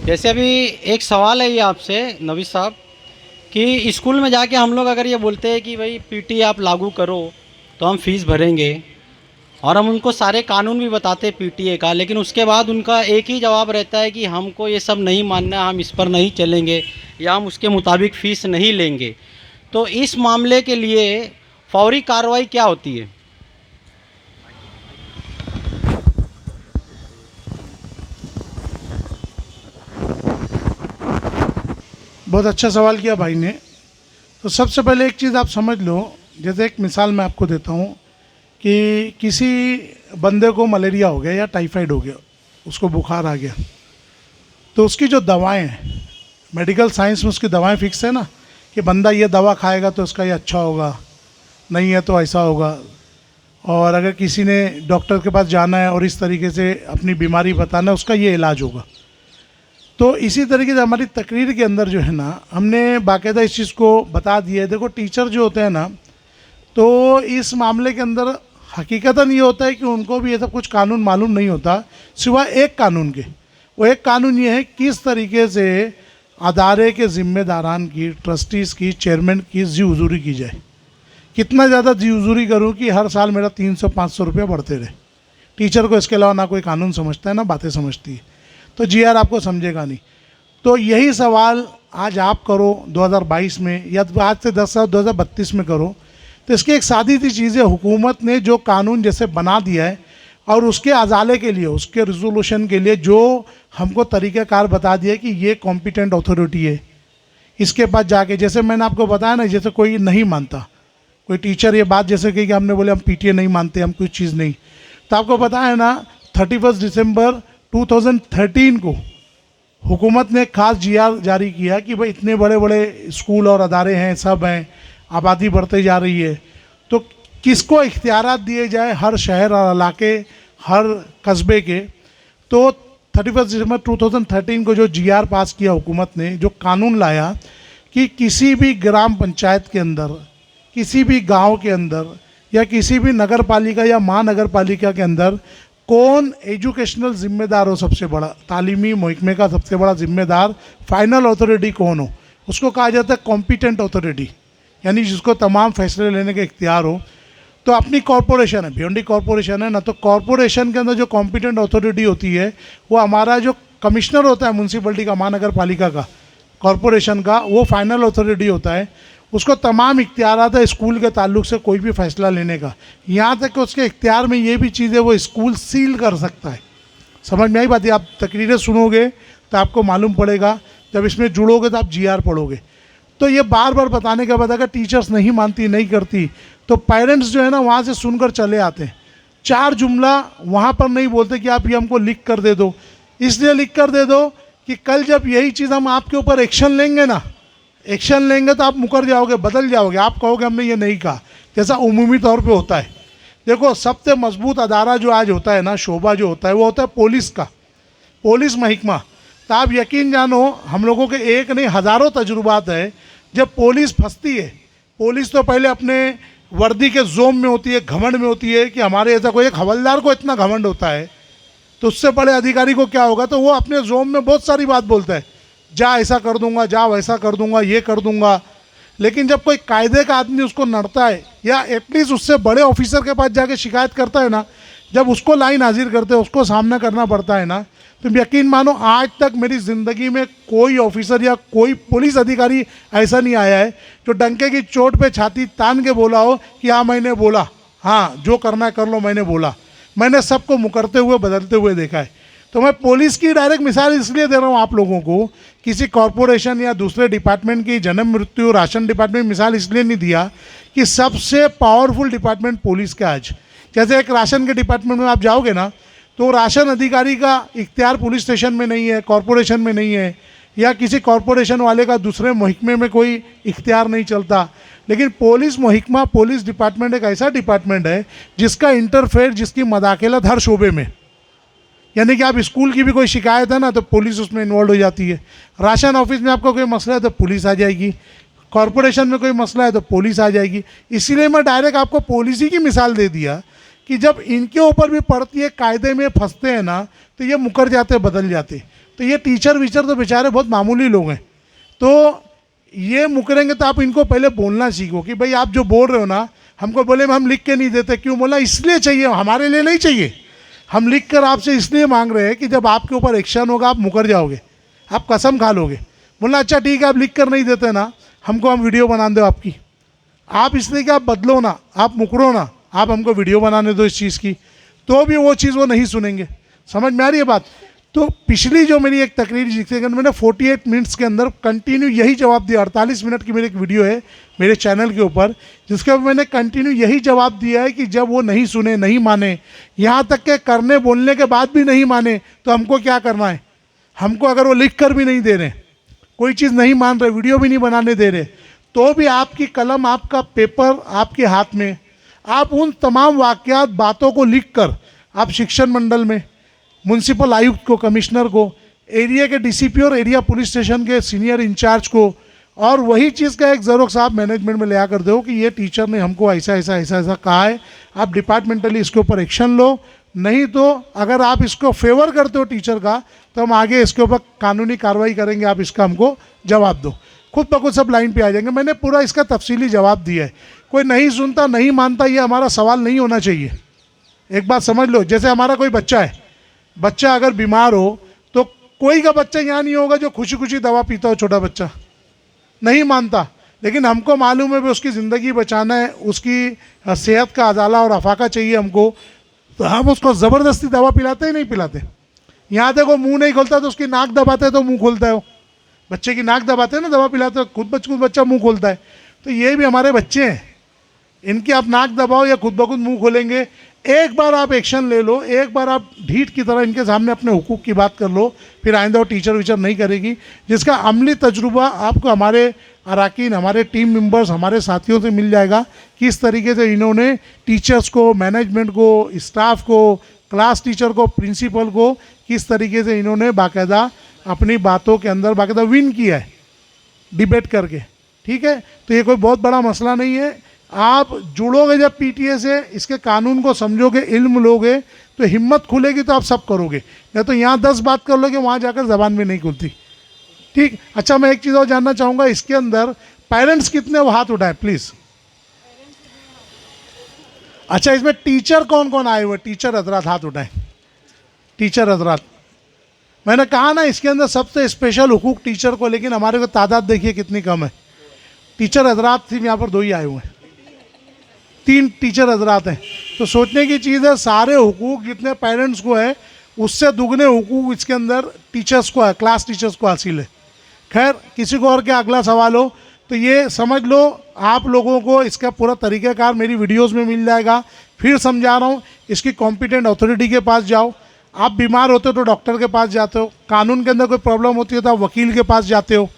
जैसे अभी एक सवाल है ये आपसे नवीद साहब कि स्कूल में जाके हम लोग अगर ये बोलते हैं कि भाई पीटी आप लागू करो तो हम फीस भरेंगे, और हम उनको सारे कानून भी बताते हैं पीटीए का, लेकिन उसके बाद उनका एक ही जवाब रहता है कि हमको ये सब नहीं मानना, हम इस पर नहीं चलेंगे या हम उसके मुताबिक फ़ीस नहीं लेंगे। तो इस मामले के लिए फौरी कार्रवाई क्या होती है? बहुत अच्छा सवाल किया भाई ने। तो सबसे पहले एक चीज़ आप समझ लो, जैसे एक मिसाल मैं आपको देता हूँ कि किसी बंदे को मलेरिया हो गया या टाइफाइड हो गया, उसको बुखार आ गया, तो उसकी जो दवाएं हैं, मेडिकल साइंस में उसकी दवाएं फिक्स है ना, कि बंदा ये दवा खाएगा तो उसका ये अच्छा होगा, नहीं है तो ऐसा होगा। और अगर किसी ने डॉक्टर के पास जाना है और इस तरीके से अपनी बीमारी बताना है, उसका ये इलाज होगा। तो इसी तरीके से हमारी तकरीर के अंदर जो है ना, हमने बाकायदा इस चीज़ को बता दिया है। देखो टीचर जो होते हैं ना, तो इस मामले के अंदर हकीकतन ये होता है कि उनको भी ये सब कुछ कानून मालूम नहीं होता, सिवाय एक कानून के। वो एक कानून ये है किस तरीके से अदारे के ज़िम्मेदारान की, ट्रस्टीज़ की, चेयरमैन की जी हुजूरी की जाए। कितना ज़्यादा जी हुजूरी करूँ कि हर साल मेरा 300-500 रुपये बढ़ते रहे। टीचर को इसके अलावा ना कोई कानून समझता है ना बातें समझती है, तो जीआर आपको समझेगा नहीं। तो यही सवाल आज आप करो 2022 में, या आज से 10 साल 2032 में करो, तो इसकी एक सादी सी चीज़ है, हुकूमत ने जो कानून जैसे बना दिया है और उसके अजाले के लिए, उसके रिजोल्यूशन के लिए जो हमको तरीक़ाकार बता दिया कि ये कॉम्पिटेंट अथॉरिटी है, इसके पास जाके, जैसे मैंने आपको बताया ना, जैसे कोई नहीं मानता, कोई टीचर ये बात जैसे कि हमने बोले हम पीटीए नहीं मानते, हम कुछ चीज़ नहीं, तो आपको पता है ना 31 दिसंबर 2013 को हुकूमत ने खास जीआर जारी किया कि भाई इतने बड़े बड़े स्कूल और अदारे हैं, सब हैं, आबादी बढ़ते जा रही है, तो किसको इख्तियारात दिए जाए हर शहर और इलाके, हर कस्बे के। तो 31 दिसंबर 2013 को जो जीआर पास किया हुकूमत ने, जो कानून लाया कि किसी भी ग्राम पंचायत के अंदर, किसी भी गांव के अंदर, या किसी भी नगर पालिका या महानगर पालिका के अंदर कौन एजुकेशनल जिम्मेदार हो, सबसे बड़ा तालीमी महकमे का सबसे बड़ा जिम्मेदार, फाइनल अथॉरिटी कौन हो, उसको कहा जाता है कॉम्पिटेंट अथॉरिटी, यानी जिसको तमाम फैसले लेने का इख्तियार हो। तो अपनी कॉरपोरेशन है, भिवंडी कॉरपोरेशन है ना, तो कॉरपोरेशन के अंदर जो कॉम्पिटेंट अथॉरिटी होती है वो हमारा जो कमिश्नर होता है म्यूनसिपलिटी का, महानगर पालिका का, कॉरपोरेशन का, वो फाइनल अथॉरिटी होता है। उसको तमाम इख्तियारात है स्कूल के ताल्लुक से कोई भी फ़ैसला लेने का, यहाँ तक कि उसके इख्तियार में ये भी चीज़ है वो स्कूल सील कर सकता है। समझ में आई बात है? आप तकरीरें सुनोगे तो आपको मालूम पड़ेगा, जब इसमें जुड़ोगे तो आप जीआर पढ़ोगे। तो ये बार बार बताने के बाद अगर टीचर्स नहीं मानती, नहीं करती, तो पेरेंट्स जो है ना वहाँ से सुनकर चले आते हैं। 4 जुमला वहाँ पर नहीं बोलते कि आप ये हमको लिख कर दे दो, इसलिए लिख कर दे दो कि कल जब यही चीज़ हम आपके ऊपर एक्शन लेंगे ना, एक्शन लेंगे तो आप मुकर जाओगे, बदल जाओगे, आप कहोगे हमने ये नहीं कहा, जैसा उमूमी तौर पे होता है। देखो सबसे मजबूत अदारा जो आज होता है ना, शोबा जो होता है, वो होता है पुलिस का, पुलिस महकमा। तो आप यकीन जानो हम लोगों के एक नहीं हज़ारों तजुर्बात है, जब पुलिस फंसती है, पुलिस तो पहले अपने वर्दी के जोम में होती है, घमंड में होती है कि हमारे ऐसा कोई, एक हवलदार को इतना घमंड होता है तो उससे बड़े अधिकारी को क्या होगा, तो वो अपने जोम में बहुत सारी बात बोलता है, जा ऐसा कर दूंगा, जा वैसा कर दूंगा, ये कर दूंगा। लेकिन जब कोई कायदे का आदमी उसको नड़ता है या एटलीस्ट उससे बड़े ऑफिसर के पास जाके शिकायत करता है ना, जब उसको लाइन हाजिर करते हैं, उसको सामना करना पड़ता है ना, तो यकीन मानो आज तक मेरी ज़िंदगी में कोई ऑफिसर या कोई पुलिस अधिकारी ऐसा नहीं आया है जो डंके की चोट पे छाती तान के बोला हो कि हाँ मैंने बोला, हाँ जो करना है कर लो, मैंने बोला। मैंने सबको मुकरते हुए, बदलते हुए देखा है। तो मैं पुलिस की डायरेक्ट मिसाल इसलिए दे रहा हूँ आप लोगों को, किसी कॉरपोरेशन या दूसरे डिपार्टमेंट की जन्म मृत्यु राशन डिपार्टमेंट मिसाल इसलिए नहीं दिया कि सबसे पावरफुल डिपार्टमेंट पुलिस का आज, जैसे एक राशन के डिपार्टमेंट में आप जाओगे ना, तो राशन अधिकारी का इख्तियार पुलिस स्टेशन में नहीं है, कॉरपोरेशन में नहीं है, या किसी कॉरपोरेशन वाले का दूसरे महकमे में कोई इख्तियार नहीं चलता। लेकिन पुलिस महकमा, पुलिस डिपार्टमेंट एक ऐसा डिपार्टमेंट है जिसका इंटरफेयर, जिसकी मदाखलत हर शोबे में, यानी कि आप स्कूल की भी कोई शिकायत है ना तो पुलिस उसमें इन्वॉल्व हो जाती है, राशन ऑफिस में आपका कोई मसला है तो पुलिस आ जाएगी, कॉरपोरेशन में कोई मसला है तो पुलिस आ जाएगी। इसीलिए मैं डायरेक्ट आपको पॉलिसी की मिसाल दे दिया कि जब इनके ऊपर भी पड़ती है, कायदे में फंसते हैं ना, तो ये मुकर जाते, बदल जाते। तो ये टीचर वीचर तो बेचारे बहुत मामूली लोग हैं, तो ये मुकरेंगे तो आप इनको पहले बोलना सीखो कि भाई आप जो बोल रहे हो ना, हमको बोले हम लिख के नहीं देते, क्यों बोला, इसलिए चाहिए, हमारे लिए नहीं चाहिए, हम लिख कर आपसे इसलिए मांग रहे हैं कि जब आपके ऊपर एक्शन होगा आप मुकर जाओगे, आप कसम खा लोगे। बोला अच्छा ठीक है, आप लिख कर नहीं देते ना हमको, हम वीडियो बना दो आपकी, आप इसलिए कि आप बदलो ना, आप मुकरो ना, आप हमको वीडियो बनाने दो इस चीज़ की, तो भी वो चीज़ वो नहीं सुनेंगे। समझ में आ रही है बात? तो पिछली जो मेरी एक तकरीर जिसके अंदर मैंने 48 मिनट्स के अंदर कंटिन्यू यही जवाब दिया, 48 मिनट की मेरी एक वीडियो है मेरे चैनल के ऊपर, जिसके ऊपर मैंने कंटिन्यू यही जवाब दिया है कि जब वो नहीं सुने, नहीं माने, यहाँ तक के करने बोलने के बाद भी नहीं माने, तो हमको क्या करना है? हमको अगर वो लिख कर भी नहीं दे रहे, कोई चीज़ नहीं मान रहे, वीडियो भी नहीं बनाने दे रहे, तो भी आपकी कलम, आपका पेपर आपके हाथ में, आप उन तमाम वाक़यात, बातों को लिख कर आप शिक्षण मंडल में, म्यूनसिपल आयुक्त को, कमिश्नर को, एरिया के डीसीपी और एरिया पुलिस स्टेशन के सीनियर इंचार्ज को, और वही चीज़ का एक ज़ेरोक्स आप मैनेजमेंट में ले आकर दो कि ये टीचर ने हमको ऐसा ऐसा ऐसा ऐसा कहा है, आप डिपार्टमेंटली इसके ऊपर एक्शन लो, नहीं तो अगर आप इसको फेवर करते हो टीचर का, तो हम आगे इसके ऊपर कानूनी कार्रवाई करेंगे, आप इसका हमको जवाब दो। खुद ब खुद सब लाइन पे आ जाएंगे। मैंने पूरा इसका तफसीली जवाब दिया है। कोई नहीं सुनता, नहीं मानता, ये हमारा सवाल नहीं होना चाहिए। एक बात समझ लो, जैसे हमारा कोई बच्चा है, बच्चा अगर बीमार हो तो कोई का बच्चा यहाँ नहीं होगा जो खुशी खुशी दवा पीता हो, छोटा बच्चा नहीं मानता, लेकिन हमको मालूम है भी उसकी ज़िंदगी बचाना है, उसकी सेहत का अजाला और अफाका चाहिए हमको, तो हम उसको ज़बरदस्ती दवा पिलाते ही नहीं पिलाते। यहाँ देखो मुंह नहीं खोलता तो उसकी नाक दबाते तो मुंह खोलता है, वो बच्चे की नाक दबाते हैं ना दवा पिलाते, खुद बच्चा मुंह खोलता है। तो ये भी हमारे बच्चे हैं, इनकी आप नाक दबाओ या खुद ब खुद मुँह खोलेंगे। एक बार आप एक्शन ले लो, एक बार आप ढीठ की तरह इनके सामने अपने हुकूक की बात कर लो, फिर आइंदा वो टीचर वीचर नहीं करेगी। जिसका अमली तजुर्बा आपको हमारे अराकीन, हमारे टीम मेंबर्स, हमारे साथियों से मिल जाएगा, किस तरीके से इन्होंने टीचर्स को, मैनेजमेंट को, स्टाफ को, क्लास टीचर को, प्रिंसिपल को किस तरीके से इन्होंने बाकायदा अपनी बातों के अंदर बाकायदा विन किया है डिबेट करके। ठीक है, तो ये कोई बहुत बड़ा मसला नहीं है। आप जुड़ोगे जब पीटीए से, इसके कानून को समझोगे, इल्म लोगे, तो हिम्मत खुलेगी तो आप सब करोगे। नहीं तो यहाँ 10 बात कर लोगे, वहाँ जाकर ज़बान में नहीं खुलती। ठीक, अच्छा मैं एक चीज़ और जानना चाहूँगा, इसके अंदर पेरेंट्स कितने वो हाथ उठाए प्लीज़। अच्छा, इसमें टीचर कौन कौन आए हुए? टीचर हजरात हाथ उठाए, टीचर हजरात। मैंने कहा ना इसके अंदर सबसे स्पेशल हुकूक टीचर को, लेकिन हमारे को तादाद देखिए कितनी कम है। टीचर हजरात सिर्फ यहाँ पर 2 ही आए हुए हैं, 3 टीचर हजरात हैं। तो सोचने की चीज़ है, सारे हुकूक जितने पेरेंट्स को है उससे दुगने हुकूक इसके अंदर टीचर्स को है, क्लास टीचर्स को हासिल है। खैर, किसी को और क्या अगला सवाल हो तो ये समझ लो, आप लोगों को इसका पूरा तरीक़ाकार मेरी वीडियोस में मिल जाएगा। फिर समझा रहा हूँ, इसकी कॉम्पिटेंट अथॉरिटी के पास जाओ। आप बीमार होते हो तो डॉक्टर के पास जाते हो, कानून के अंदर कोई प्रॉब्लम होती है तो आप वकील के पास जाते हो।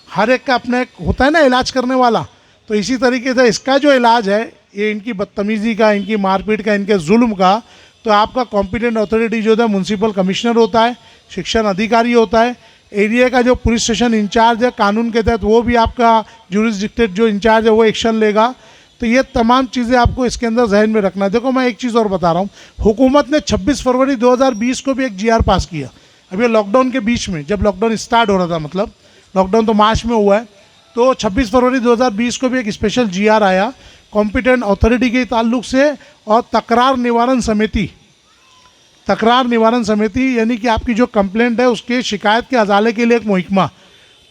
हर एक का अपना एक होता है ना इलाज करने वाला। तो इसी तरीके से इसका जो इलाज है, ये इनकी बदतमीज़ी का, इनकी मारपीट का, इनके जुल्म का, तो आपका कॉम्पिटेंट अथॉरिटी जो है म्यूनसिपल कमिश्नर होता है, शिक्षण अधिकारी होता है, एरिया का जो पुलिस स्टेशन इंचार्ज है कानून के तहत, वो भी आपका ज्यूरिसडिक्टेड जो इंचार्ज है वो एक्शन लेगा। तो ये तमाम चीज़ें आपको इसके अंदर जहन में रखना है। देखो मैं एक चीज़ और बता रहा हूँ, हुकूमत ने 26 फरवरी 2020 को भी एक GR पास किया। अब ये लॉकडाउन के बीच में, जब लॉकडाउन स्टार्ट हो रहा था, मतलब लॉकडाउन तो मार्च में हुआ है, तो 26 फरवरी 2020 को भी एक स्पेशल GR आया कॉम्पिटेंट अथॉरिटी के ताल्लुक से, और तकरार निवारण समिति, तकरार निवारण समिति यानी कि आपकी जो कंप्लेंट है उसके शिकायत के अजाले के लिए एक मुहिकमा।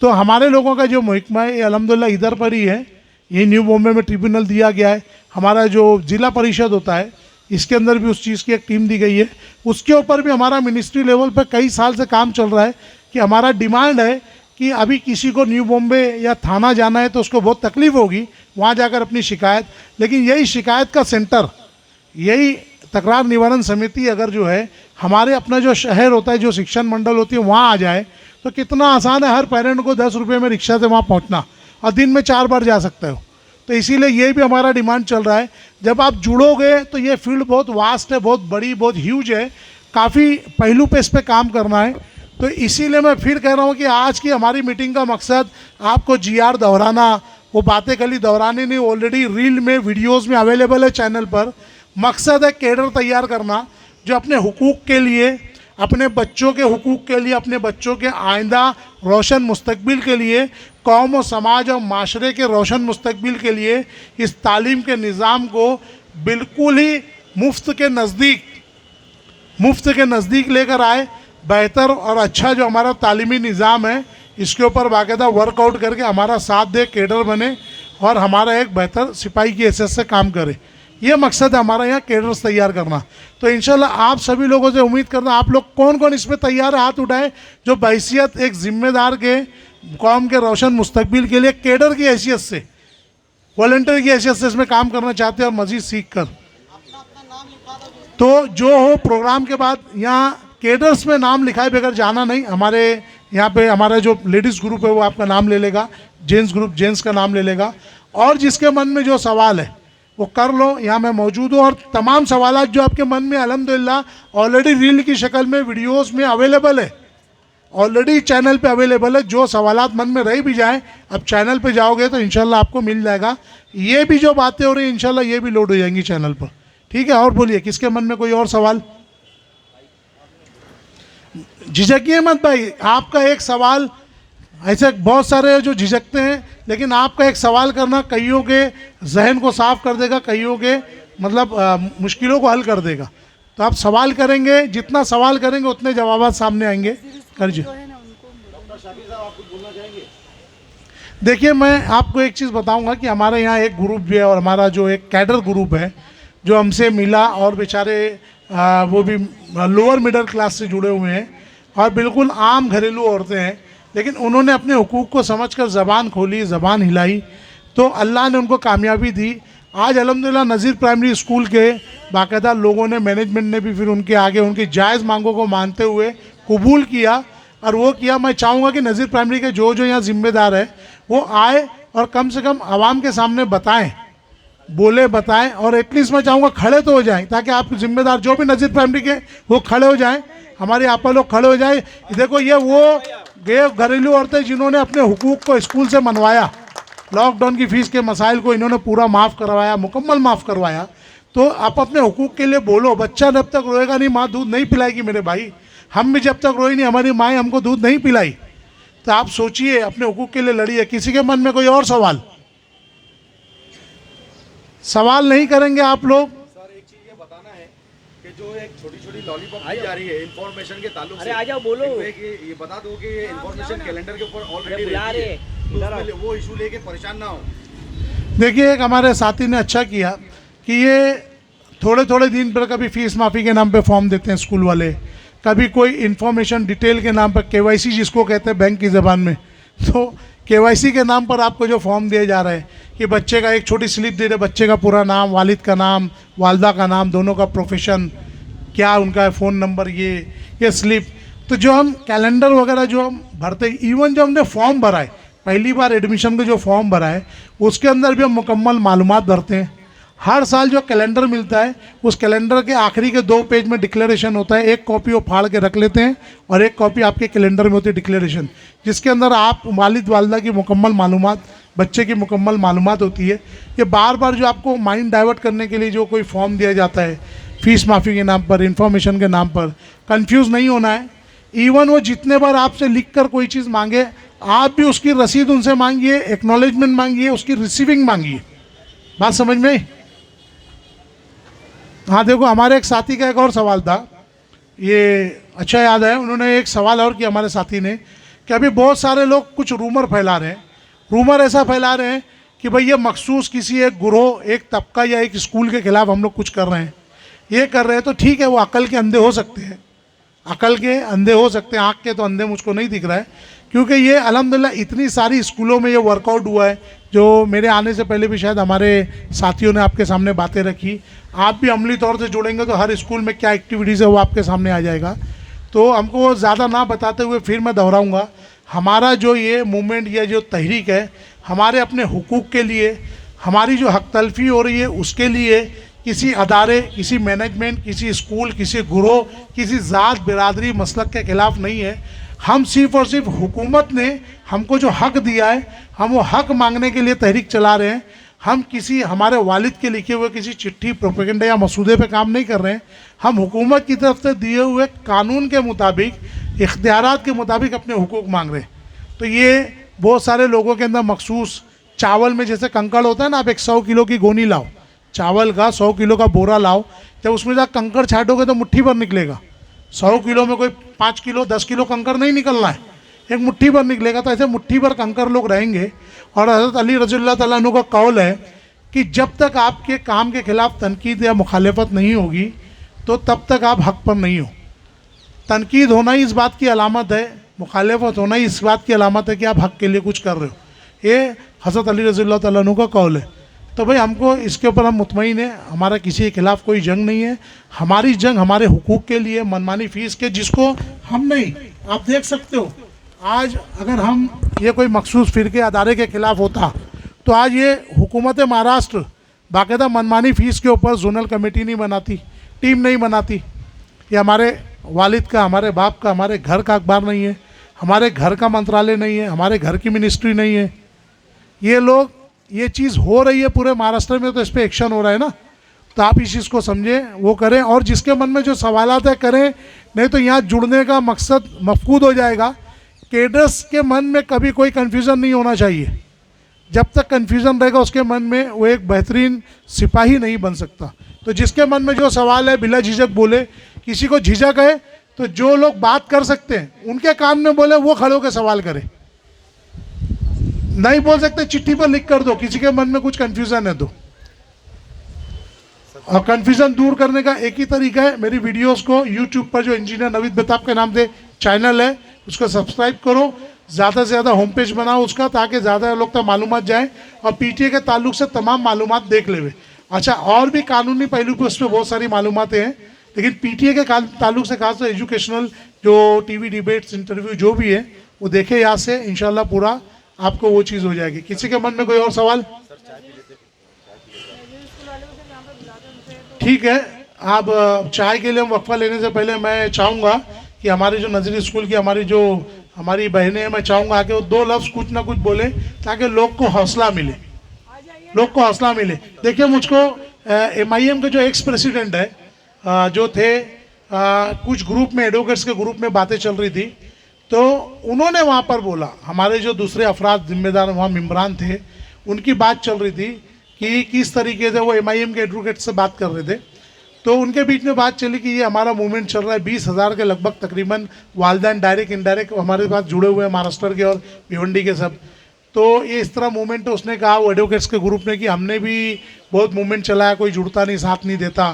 तो हमारे लोगों का जो मुहिकमा है ये अल्हम्दुलिल्लाह इधर पर ही है, ये न्यू बॉम्बे में ट्रिब्यूनल दिया गया है। हमारा जो ज़िला परिषद होता है इसके अंदर भी उस चीज़ की एक टीम दी गई है। उसके ऊपर भी हमारा मिनिस्ट्री लेवल पर कई साल से काम चल रहा है कि हमारा डिमांड है कि अभी किसी को न्यू बॉम्बे या थाना जाना है तो उसको बहुत तकलीफ होगी वहाँ जाकर अपनी शिकायत, लेकिन यही शिकायत का सेंटर, यही तकरार निवारण समिति अगर जो है हमारे अपना जो शहर होता है, जो शिक्षण मंडल होती है, वहाँ आ जाए तो कितना आसान है हर पेरेंट को 10 रुपये में रिक्शा से वहाँ पहुँचना, और दिन में 4 बार जा सकते हो। तो इसीलिए ये भी हमारा डिमांड चल रहा है। जब आप जुड़ोगे तो ये फील्ड बहुत वास्ट है, बहुत बड़ी, बहुत ह्यूज है, काफ़ी पहलू पे इस पर काम करना है। तो इसीलिए मैं फिर कह रहा हूँ कि आज की हमारी मीटिंग का मकसद आपको GR दोहराना, वो बातें खाली दोहरानी नहीं, ऑलरेडी रील में, वीडियोज़ में अवेलेबल है चैनल पर। मकसद है कैडर तैयार करना जो अपने हुकूक के लिए, अपने बच्चों के हुकूक के लिए, अपने बच्चों के आइंदा रोशन मुस्तकबिल के लिए, कौम और समाज और माशरे के रोशन मुस्तकबिल के लिए इस तालीम के निज़ाम को बिल्कुल ही मुफ्त के नज़दीक लेकर आए। बेहतर और अच्छा जो हमारा तालीमी निज़ाम है इसके ऊपर बाकायदा वर्कआउट करके हमारा साथ दे, कैडर बने और हमारा एक बेहतर सिपाही की हैसियत से काम करे। ये मकसद है हमारा यहाँ कैडर्स तैयार करना। तो इंशाल्लाह आप सभी लोगों से उम्मीद करना, आप लोग कौन कौन इसमें तैयार है, हाथ उठाएं जो बहैसियत एक ज़िम्मेदार के कौम के रोशन मुस्तकबिल के लिए कैडर की हैसियत से, वॉलंटियर की हैसियत से इसमें काम करना चाहते हैं और मज़ीद सीख कर। तो जो हो प्रोग्राम के बाद यहाँ कैडर्स में नाम लिखाए बगैर जाना नहीं। हमारे यहाँ पे हमारा जो लेडीज़ ग्रुप है वो आपका नाम ले लेगा, जेंट्स ग्रुप जेंट्स का नाम ले लेगा, और जिसके मन में जो सवाल है वो कर लो, यहाँ मैं मौजूद हूँ। और तमाम सवालात जो आपके मन में अल्हम्दुलिल्लाह ऑलरेडी रील की शक्ल में वीडियोस में अवेलेबल है, ऑलरेडी चैनल पे अवेलेबल है। जो सवालात मन में रह भी जाएं, अब चैनल पे जाओगे तो इंशाल्लाह आपको मिल जाएगा। ये भी जो बातें हो रही हैं इंशाल्लाह ये भी लोड हो जाएंगी चैनल पर, ठीक है। और बोलिए, किसके मन में कोई और सवाल? झिझकिए मत भाई, आपका एक सवाल, ऐसे बहुत सारे जो झिझकते हैं, लेकिन आपका एक सवाल करना कईयों के जहन को साफ कर देगा, कईयों के मतलब मुश्किलों को हल कर देगा। तो आप सवाल करेंगे, जितना सवाल करेंगे उतने जवाब सामने आएंगे। करजिए। देखिए, मैं आपको एक चीज़ बताऊंगा कि हमारे यहाँ एक ग्रुप भी है और हमारा जो एक कैडर ग्रुप है जो हमसे मिला, और बेचारे वो भी लोअर मिडिल क्लास से जुड़े हुए हैं और बिल्कुल आम घरेलू औरतें हैं, लेकिन उन्होंने अपने हुकूक को समझकर ज़बान खोली, ज़बान हिलाई, तो अल्लाह ने उनको कामयाबी दी। आज अल्हम्दुलिल्लाह नज़ीर प्राइमरी स्कूल के बाकायदा लोगों ने, मैनेजमेंट ने भी फिर उनके आगे उनकी जायज़ मांगों को मानते हुए कबूल किया और वो किया। मैं चाहूँगा कि नज़ीर प्राइमरी के जो यहाँ ज़िम्मेदार है वो आए और कम से कम आवाम के सामने बताएँ, बोले, बताएं, और एटलीस्ट मैं चाहूँगा खड़े तो हो जाएं, ताकि आप जिम्मेदार जो भी नज़ीर प्राइमरी के वो खड़े हो जाएं, हमारे आपा लोग खड़े हो जाएं। देखो, ये वो घरेलू औरतें जिन्होंने अपने हुकूक को स्कूल से मनवाया, लॉकडाउन की फ़ीस के मसाइल को इन्होंने पूरा माफ़ करवाया, मुकम्मल माफ़ करवाया। तो आप अपने हुकूक के लिए बोलो। बच्चा जब तक रोएगा नहीं, माँ दूध नहीं पिलाएगी मेरे भाई। हम भी जब तक रोए नहीं, हमारी माएँ हमको दूध नहीं पिलाई। तो आप सोचिए, अपने हुकूक के लिए लड़िए। किसी के मन में कोई और सवाल नहीं करेंगे आप लोग? सर, एक चीज ये बताना है कि जो एक छोटी लॉलीपॉप दी जा रही है इंफॉर्मेशन के ताल्लुक से, आ जाओ बोलो। ये बता दो कि ये इंफॉर्मेशन कैलेंडर के ऊपर ऑलरेडी रहती है, तो उसमें वो इशू लेके परेशान ना हो। देखिए, एक हमारे साथी ने अच्छा किया कि ये थोड़े दिन पर कभी फीस माफ़ी के नाम पे फॉर्म देते हैं स्कूल वाले, कभी कोई इन्फॉर्मेशन डिटेल के नाम पर, KYC जिसको कहते हैं बैंक की ज़बान में, तो KYC के नाम पर आपको जो फॉर्म दिए जा रहे हैं कि बच्चे का एक छोटी स्लिप दे रहे, बच्चे का पूरा नाम, वालिद का नाम, वालदा का नाम, दोनों का प्रोफेशन क्या, उनका फ़ोन नंबर, ये स्लिप। तो जो हम कैलेंडर वगैरह जो हम भरते, इवन जो हमने फॉर्म भरा है, पहली बार एडमिशन का जो फॉर्म भरा है उसके अंदर भी हम मुकम्मल मालूमात भरते हैं। हर साल जो कैलेंडर मिलता है उस कैलेंडर के आखिरी के 2 पेज में डिक्लेरेशन होता है। एक कॉपी वो फाड़ के रख लेते हैं और एक कॉपी आपके कैलेंडर में होती है डिक्लेरेशन, जिसके अंदर आप वालिद वालदा की मुकम्मल मालूमात, बच्चे की मुकम्मल मालूमात होती है। ये बार बार जो आपको माइंड डाइवर्ट करने के लिए जो कोई फॉर्म दिया जाता है फ़ीस माफ़ी के नाम पर, इन्फॉर्मेशन के नाम पर, कंफ्यूज नहीं होना है। इवन वो जितने बार आपसे लिख कर कोई चीज़ मांगे, आप भी उसकी रसीद उनसे मांगिए, एक्नॉलेजमेंट मांगिए, उसकी रिसीविंग मांगिए। बात समझ में आई? हाँ, देखो, हमारे एक साथी का एक और सवाल था, ये अच्छा याद है। उन्होंने एक सवाल और किया हमारे साथी ने कि अभी बहुत सारे लोग कुछ रूमर फैला रहे हैं। रूमर ऐसा फैला रहे हैं कि भाई ये मखसूस किसी एक गुरोह, एक तबका या एक स्कूल के खिलाफ हम लोग कुछ कर रहे हैं, ये कर रहे हैं। तो ठीक है, वो अकल के अंधे हो सकते हैं, अकल के अंधे हो सकते हैं, आँख के तो अंधे मुझको नहीं दिख रहा है, क्योंकि ये अल्हम्दुलिल्लाह इतनी सारी स्कूलों में ये वर्कआउट हुआ है। जो मेरे आने से पहले भी शायद हमारे साथियों ने आपके सामने बातें रखी, आप भी अमली तौर से जुड़ेंगे तो हर स्कूल में क्या एक्टिविटीज़ है वो आपके सामने आ जाएगा। तो हमको ज़्यादा ना बताते हुए फिर मैं दोहराऊँगा, हमारा जो ये मूवमेंट या जो तहरीक है, हमारे अपने हुकूक के लिए, हमारी जो हक तलफी हो रही है उसके लिए किसी अदारे, किसी मैनेजमेंट, किसी स्कूल, किसी गुरोह, किसी ज़ात, बिरादरी, मसलक के ख़िलाफ़ नहीं है। हम सिर्फ़ और सिर्फ हुकूमत ने हमको जो हक़ दिया है, हम वो हक़ मांगने के लिए तहरीक चला रहे हैं। हम किसी हमारे वालिद के लिखे हुए किसी चिट्ठी प्रोपेगेंडा या मसूदे पे काम नहीं कर रहे हैं। हम हुकूमत की तरफ से दिए हुए कानून के मुताबिक इख्तियारात के मुताबिक अपने हुकूक मांग रहे हैं। तो ये बहुत सारे लोगों के अंदर मखसूस चावल में जैसे कंकड़ होता है ना, आप एक 100 किलो की गोनी लाओ, चावल का 100 किलो का बोरा लाओ, जब उसमें जा कंकड़ छाटोगे तो मुट्ठी भर निकलेगा। 100 किलो में कोई 5 किलो 10 किलो कंकड़ नहीं निकलना है, एक मुट्ठी भर निकलेगा। तो ऐसे मुट्ठी भर कंकड़ लोग रहेंगे। और हज़रत अली रज़ियल्लाहु तआला अन्हु का कौल है कि जब तक आपके काम के खिलाफ तनकीद या मुखालफत नहीं होगी तो तब तक आप हक पर नहीं हो। तनकीद होना ही इस बात की अलामत है, मुखालफत होना ही इस बात की अलामत है कि आप हक के लिए कुछ कर रहे हो। ये हज़रत अली रज़ियल्लाहु तआला अन्हु का कौल है। तो भाई हमको इसके ऊपर हम मुतमईन हैं, हमारा किसी के खिलाफ कोई जंग नहीं है। हमारी जंग हमारे हुकूक के लिए, मनमानी फ़ीस के, जिसको हम नहीं, आप देख सकते हो आज अगर हम ये कोई मखसूस फ़िरके अदारे के ख़िलाफ़ होता तो आज ये हुकूमत महाराष्ट्र बाकायदा मनमानी फ़ीस के ऊपर जोनल कमेटी नहीं बनाती, टीम नहीं बनाती। ये हमारे वालिद का, हमारे बाप का, हमारे घर का अखबार नहीं है, हमारे घर का मंत्रालय नहीं है, हमारे घर की मिनिस्ट्री नहीं है। ये लोग, ये चीज़ हो रही है पूरे महाराष्ट्र में, तो इस पर एक्शन हो रहा है ना। तो आप इस चीज़ को समझें, वो करें, और जिसके मन में जो सवालात है करें, नहीं तो यहाँ जुड़ने का मकसद मफकूद हो जाएगा। केडर्स के मन में कभी कोई कन्फ्यूज़न नहीं होना चाहिए। जब तक कन्फ्यूज़न रहेगा उसके मन में, वो एक बेहतरीन सिपाही नहीं बन सकता। तो जिसके मन में जो सवाल है बिला झिझक बोले। किसी को झिझक है तो जो लोग बात कर सकते हैं उनके कान में बोले, वो खड़े होकर सवाल करे। नहीं बोल सकते चिट्ठी पर लिख कर दो, किसी के मन में कुछ कन्फ्यूज़न है तो। और कन्फ्यूज़न दूर करने का एक ही तरीका है, मेरी वीडियोस को यूट्यूब पर जो इंजीनियर नवीद बेताब के नाम से चैनल है उसको सब्सक्राइब करो, ज़्यादा से ज़्यादा होम पेज बनाओ उसका, ताकि ज़्यादा लोग तक मालूमात जाए और पीटीए के ताल्लुक से तमाम मालूमात देख लेवे। अच्छा, और भी कानूनी पहलू पर उस पर बहुत सारी मालूमातें हैं, लेकिन पीटीए के ताल्लुक से खास एजुकेशनल जो टीवी डिबेट्स, इंटरव्यू जो भी है वो देखे यहाँ से, इंशाल्लाह पूरा आपको वो चीज़ हो जाएगी। किसी के मन में कोई और सवाल? ठीक है, आप चाय के लिए हम वक्फा लेने से पहले मैं चाहूँगा कि हमारे जो नजरी स्कूल की हमारी बहनें हैं, मैं चाहूँगा कि वो 2 लफ्ज़ कुछ ना कुछ बोले ताकि लोग को हौसला मिले, लोग को हौसला मिले। देखिए, मुझको MIM के जो एक्स प्रेसिडेंट है, जो थे, कुछ ग्रुप में, एडवोकेट्स के ग्रुप में बातें चल रही थी, तो उन्होंने वहाँ पर बोला, हमारे जो दूसरे अफराद जिम्मेदार वहाँ मेम्बरान थे, उनकी बात चल रही थी कि किस तरीके से वो MIM के एडवोकेट से बात कर रहे थे। तो उनके बीच में बात चली कि ये हमारा मूवमेंट चल रहा है, 20,000 के लगभग तकरीबन वालिदैन डायरेक्ट इनडायरेक्ट हमारे पास जुड़े हुए हैं, महाराष्ट्र के और भिवंडी के सब। तो ये इस तरह मूवमेंट, तो उसने कहा वो एडवोकेट्स के ग्रुप ने कि हमने भी बहुत मूवमेंट चलाया, कोई जुड़ता नहीं, साथ नहीं देता।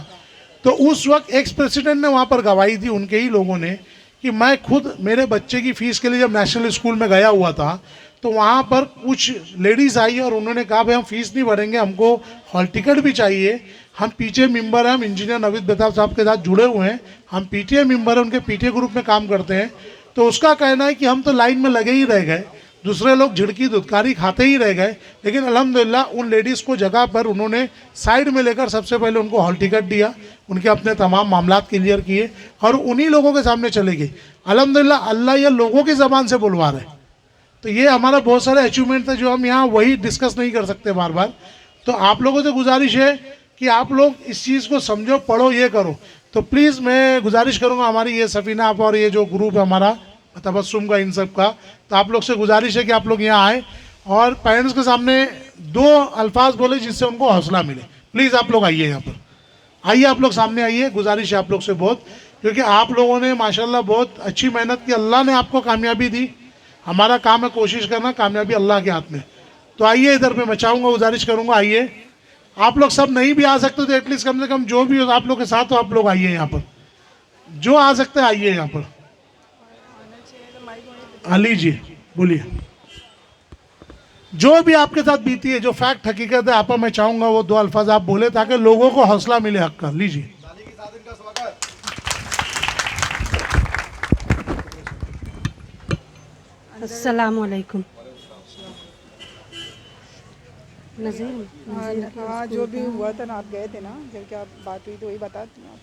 तो उस वक्त एक्स प्रेसिडेंट ने वहाँ पर गवाही दी, उनके ही लोगों ने, कि मैं खुद मेरे बच्चे की फ़ीस के लिए जब नेशनल स्कूल में गया हुआ था तो वहाँ पर कुछ लेडीज़ आई और उन्होंने कहा भाई हम फ़ीस नहीं भरेंगे, हमको हॉल टिकट भी चाहिए, हम पीटीए मेंबर हैं, हम इंजीनियर नवीद बेताब साहब के साथ जुड़े हुए हैं, हम पीटीए मेंबर हैं, उनके पीटीए ग्रुप में काम करते हैं। तो उसका कहना है कि हम तो लाइन में लगे ही रह गए, दूसरे लोग झिड़की धुतकारी खाते ही रह गए, लेकिन अल्हम्दुलिल्लाह उन लेडीज़ को जगह पर उन्होंने साइड में लेकर सबसे पहले उनको हॉल टिकट दिया, उनके अपने तमाम मामलात क्लियर किए और उन्हीं लोगों के सामने चले गए। अल्हम्दुलिल्लाह अल्लाह ये लोगों की ज़बान से बुलवा रहे। तो ये हमारा बहुत सारे अचीवमेंट थे जो हम यहाँ वही डिस्कस नहीं कर सकते बार बार। तो आप लोगों से गुजारिश है कि आप लोग इस चीज़ को समझो, पढ़ो, ये करो। तो प्लीज़ मैं गुजारिश करूँगा, हमारी ये सफ़ीना आप और ये जो ग्रुप है हमारा तबस्सुम का, इन सब का, तो आप लोग से गुजारिश है कि आप लोग यहाँ आए और पेरेंट्स के सामने 2 अल्फाज बोले जिससे उनको हौसला मिले। प्लीज़ आप लोग आइए, यहाँ पर आइए, आप लोग सामने आइए, गुजारिश है आप लोग से बहुत, क्योंकि आप लोगों ने माशाल्लाह बहुत अच्छी मेहनत की, अल्लाह ने आपको कामयाबी दी। हमारा काम है कोशिश करना, कामयाबी अल्लाह के हाथ में। तो आइए इधर पे, मैं चाहूँगा, गुजारिश करूँगा, आइए। आप लोग सब नहीं भी आ सकते तो एटलीस्ट कम से कम जो भी हो आप लोग के साथ हो, आप लोग आइए यहाँ पर, जो आ सकते हैं आइए यहाँ पर। हाँ लीजिए, बोलिए, जो भी आपके साथ बीती है, जो फैक्ट हकीकत है, आपको मैं चाहूँगा वो 2 अल्फाज आप बोले ताकि लोगों को हौसला मिले हक का। लीजिए। अस्सलामुअलैकुम। नज़ीर, हाँ, जो भी हुआ था ना, आप गए थे ना, जब क्या बात हुई तो वही बताती हूँ आप।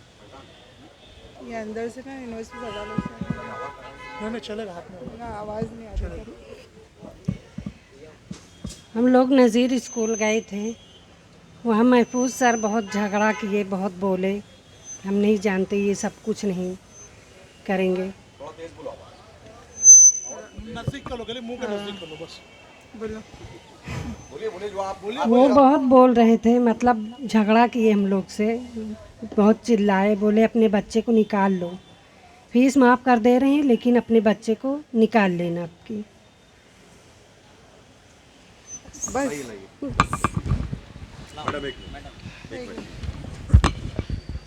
ये अंदर से ना यूनिवर्सिटी वालों से चलेगा, हाथ में ना आवाज़ नहीं आ रही। हम लोग नज़ीर स्कूल गए थे वहाँ महफूज सर बहुत झगड़ा किए, बहुत बोले, हम नहीं जानते, ये सब कुछ नहीं करेंगे। नजदीक कर लो, गले मुंह के नजदीक कर लो बस। बोलो। बोलिए बोलिए जो आप बोलिए। वो बहुत बोल रहे थे, मतलब झगड़ा किए हम लोग से, बहुत चिल्लाए, बोले अपने बच्चे को निकाल लो, फीस माफ़ कर दे रहे हैं लेकिन अपने बच्चे को निकाल लेना आपकी।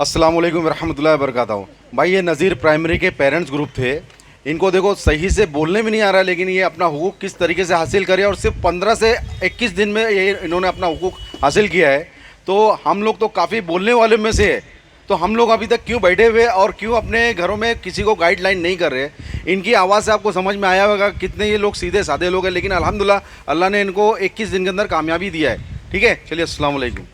अस्सलाम वालेकुम रहमतुल्लाहि वबरकातुहू। भाई ये नज़ीर प्राइमरी के पेरेंट्स ग्रुप थे, इनको देखो सही से बोलने में नहीं आ रहा, लेकिन ये अपना हुकूक किस तरीके से हासिल करे और सिर्फ 15 से 21 दिन में ये इन्होंने अपना हुकूक हासिल किया है। तो हम लोग तो काफ़ी बोलने वाले में से है, तो हम लोग अभी तक क्यों बैठे हुए और क्यों अपने घरों में किसी को गाइडलाइन नहीं कर रहे। इनकी आवाज़ से आपको समझ में आया होगा कितने ये लोग सीधे साधे लोग हैं, लेकिन अल्हम्दुलिल्लाह अल्लाह ने इनको 21 दिन के अंदर कामयाबी दिया है। ठीक है, चलिए अस्सलाम वालेकुम।